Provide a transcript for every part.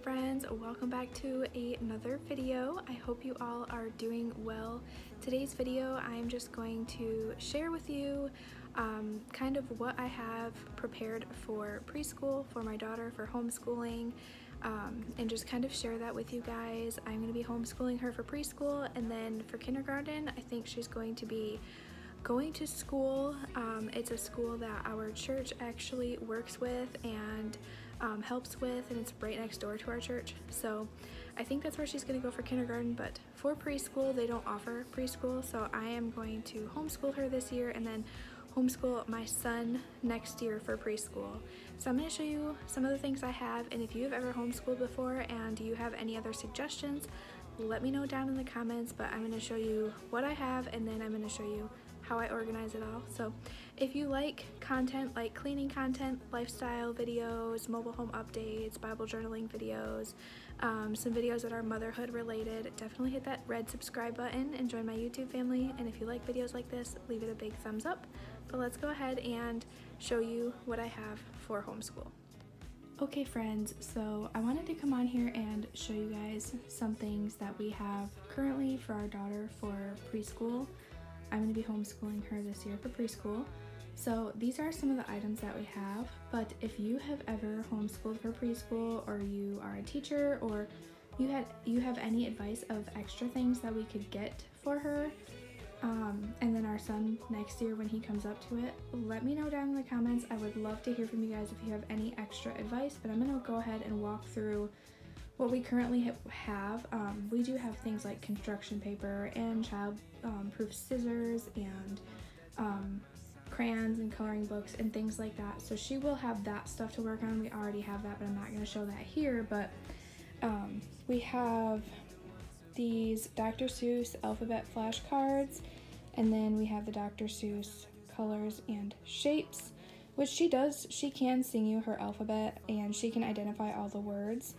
friends, welcome back to another video. I hope you all are doing well. Today's video I'm just going to share with you kind of what I have prepared for preschool for my daughter for homeschooling, and just kind of share that with you guys. I'm going to be homeschooling her for preschool, and then for kindergarten I think she's going to be going to school. It's a school that our church actually works with and helps with, and it's right next door to our church, so I think that's where she's going to go for kindergarten. But for preschool, they don't offer preschool, so I am going to homeschool her this year and then homeschool my son next year for preschool. So I'm going to show you some of the things I have, and if you have ever homeschooled before and you have any other suggestions, let me know down in the comments. But I'm going to show you what I have, and then I'm going to show you how I organize it all. So if you like content like cleaning content, lifestyle videos, mobile home updates, Bible journaling videos, some videos that are motherhood related, definitely hit that red subscribe button and join my YouTube family. And if you like videos like this, leave it a big thumbs up. But let's go ahead and show you what I have for homeschool. Okay friends, so I wanted to come on here and show you guys some things that we have currently for our daughter for preschool. I'm going to be homeschooling her this year for preschool. So these are some of the items that we have, but if you have ever homeschooled for preschool, or you are a teacher, or you have any advice of extra things that we could get for her, and then our son next year when he comes up to it, let me know down in the comments. I would love to hear from you guys if you have any extra advice, but I'm going to go ahead and walk through what we currently have. We do have things like construction paper and child-proof scissors and crayons and coloring books and things like that. So she will have that stuff to work on. We already have that, but I'm not going to show that here. But we have these Dr. Seuss alphabet flashcards, and then we have the Dr. Seuss colors and shapes, which she can sing you her alphabet and she can identify all the words.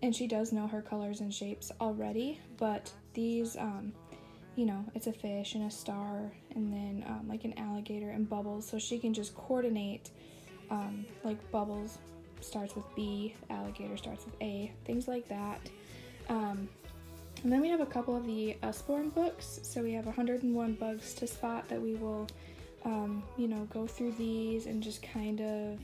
And she does know her colors and shapes already, but these, you know, it's a fish and a star, and then like an alligator and bubbles, so she can just coordinate, like bubbles starts with B, alligator starts with A, things like that. And then we have a couple of the Usborne books, so we have 101 bugs to spot that we will, you know, go through these and just kind of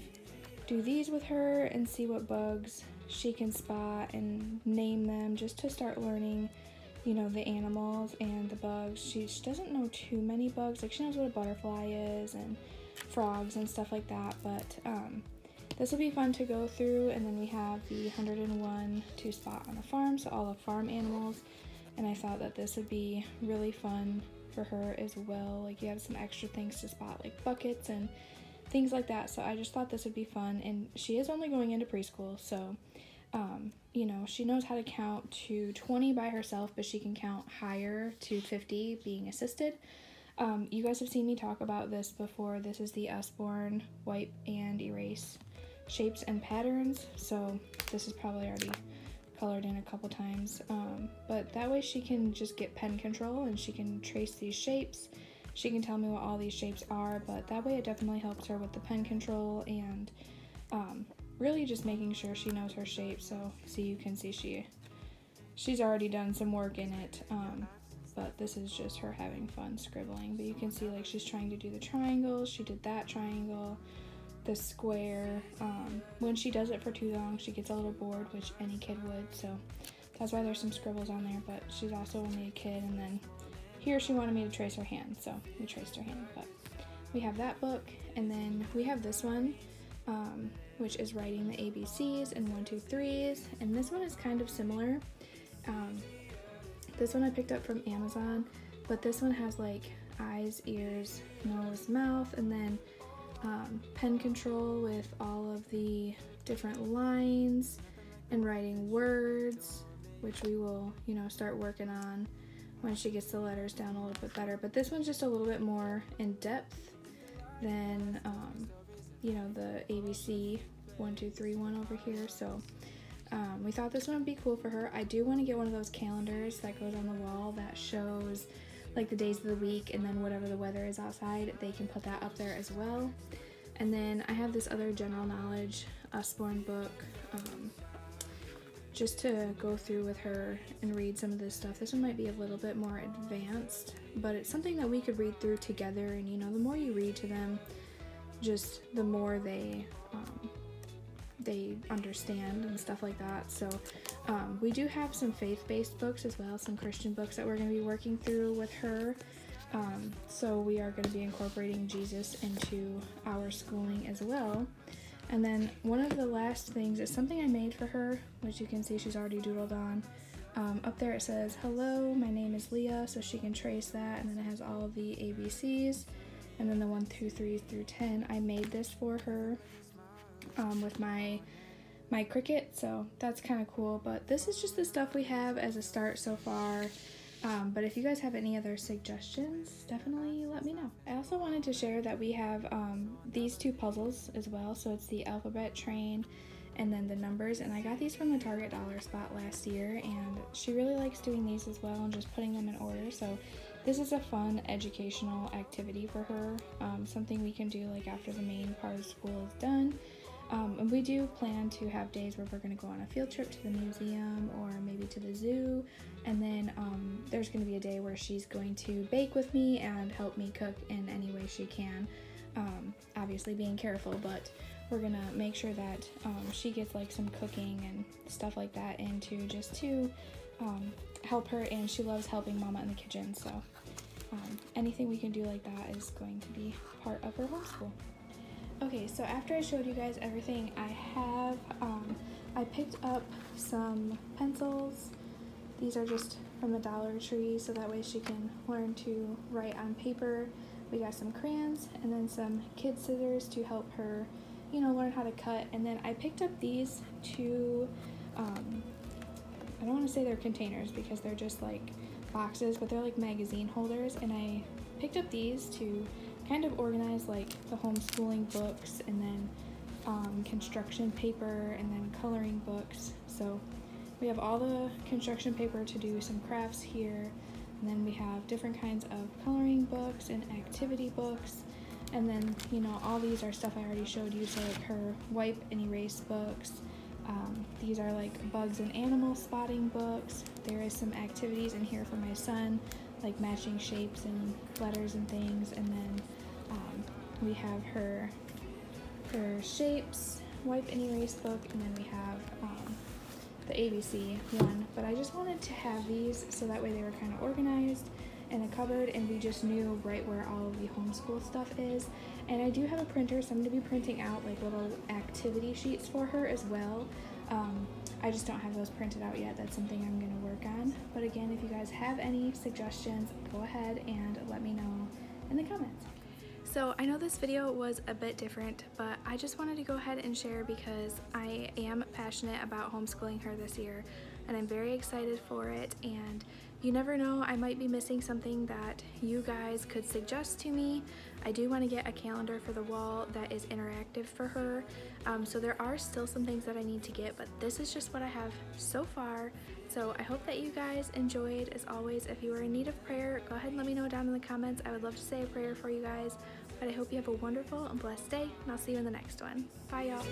do these with her and see what bugs she can spot and name them, just to start learning, you know, the animals and the bugs. She doesn't know too many bugs, like she knows what a butterfly is and frogs and stuff like that, but this will be fun to go through. And then we have the 101 to spot on a farm, so all the farm animals, and I thought that this would be really fun for her as well. Like you have some extra things to spot, like buckets and things like that, so I just thought this would be fun. And she is only going into preschool, so you know, she knows how to count to 20 by herself, but she can count higher to 50 being assisted. You guys have seen me talk about this before. This is the Usborne wipe and erase shapes and patterns, so this is probably already colored in a couple times, but that way she can just get pen control and she can trace these shapes. She can tell me what all these shapes are, but that way it definitely helps her with the pen control and really just making sure she knows her shape. So you can see she's already done some work in it, but this is just her having fun scribbling. But you can see like she's trying to do the triangles. She did that triangle, the square. When she does it for too long, she gets a little bored, which any kid would, so that's why there's some scribbles on there. But she's also only a kid, and then here she wanted me to trace her hand, so we traced her hand. But we have that book, and then we have this one, which is writing the ABCs and 1, 2, 3s, and this one is kind of similar. This one I picked up from Amazon, but this one has like eyes, ears, nose, mouth, and then pen control with all of the different lines and writing words, which we will, you know, start working on when she gets the letters down a little bit better. But this one's just a little bit more in depth than you know, the ABC 1, 2, 3 one over here, so we thought this one would be cool for her. I do want to get one of those calendars that goes on the wall that shows like the days of the week, and then whatever the weather is outside, they can put that up there as well. And then I have this other general knowledge Usborne book, just to go through with her and read some of this stuff. This one might be a little bit more advanced, but it's something that we could read through together, and you know, the more you read to them, just the more they understand and stuff like that. So we do have some faith-based books as well, some Christian books that we're going to be working through with her. So we are going to be incorporating Jesus into our schooling as well. And then one of the last things is something I made for her, which you can see she's already doodled on. Up there it says, "Hello, my name is Leah," so she can trace that, and then it has all of the ABCs, and then the 1 through 3 through 10. I made this for her with my Cricut, so that's kind of cool. But this is just the stuff we have as a start so far. But if you guys have any other suggestions, definitely let me know. I also wanted to share that we have these two puzzles as well. So it's the alphabet train and then the numbers, and I got these from the Target dollar spot last year, and she really likes doing these as well and just putting them in order. So this is a fun educational activity for her, something we can do like after the main part of school is done. And we do plan to have days where we're going to go on a field trip to the museum or maybe to the zoo, and then there's going to be a day where she's going to bake with me and help me cook in any way she can, obviously being careful, but we're going to make sure that she gets like some cooking and stuff like that into just to help her, and she loves helping Mama in the kitchen, so anything we can do like that is going to be part of her homeschool. Okay, so after I showed you guys everything I have, I picked up some pencils. These are just from the Dollar Tree, so that way she can learn to write on paper. We got some crayons and then some kid scissors to help her, you know, learn how to cut. And then I picked up these two, I don't want to say they're containers because they're just like boxes, but they're like magazine holders, and I picked up these to kind of organize like the homeschooling books, and then construction paper, and then coloring books. So we have all the construction paper to do some crafts here, and then we have different kinds of coloring books and activity books, and then, you know, all these are stuff I already showed you, so like her wipe and erase books. These are like bugs and animal spotting books. There is some activities in here for my son, like matching shapes and letters and things, and then we have her shapes, wipe and erase book, and then we have the ABC one. But I just wanted to have these so that way they were kind of organized in a cupboard, and we just knew right where all of the homeschool stuff is. And I do have a printer, so I'm going to be printing out like little activity sheets for her as well. I just don't have those printed out yet. That's something I'm going to work on. But again, if you guys have any suggestions, go ahead and let me know in the comments. So I know this video was a bit different, but I just wanted to go ahead and share because I am passionate about homeschooling her this year, and I'm very excited for it. And you never know, I might be missing something that you guys could suggest to me. I do want to get a calendar for the wall that is interactive for her. So there are still some things that I need to get, but this is just what I have so far. So I hope that you guys enjoyed. As always, if you are in need of prayer, go ahead and let me know down in the comments. I would love to say a prayer for you guys. But I hope you have a wonderful and blessed day, and I'll see you in the next one. Bye, y'all.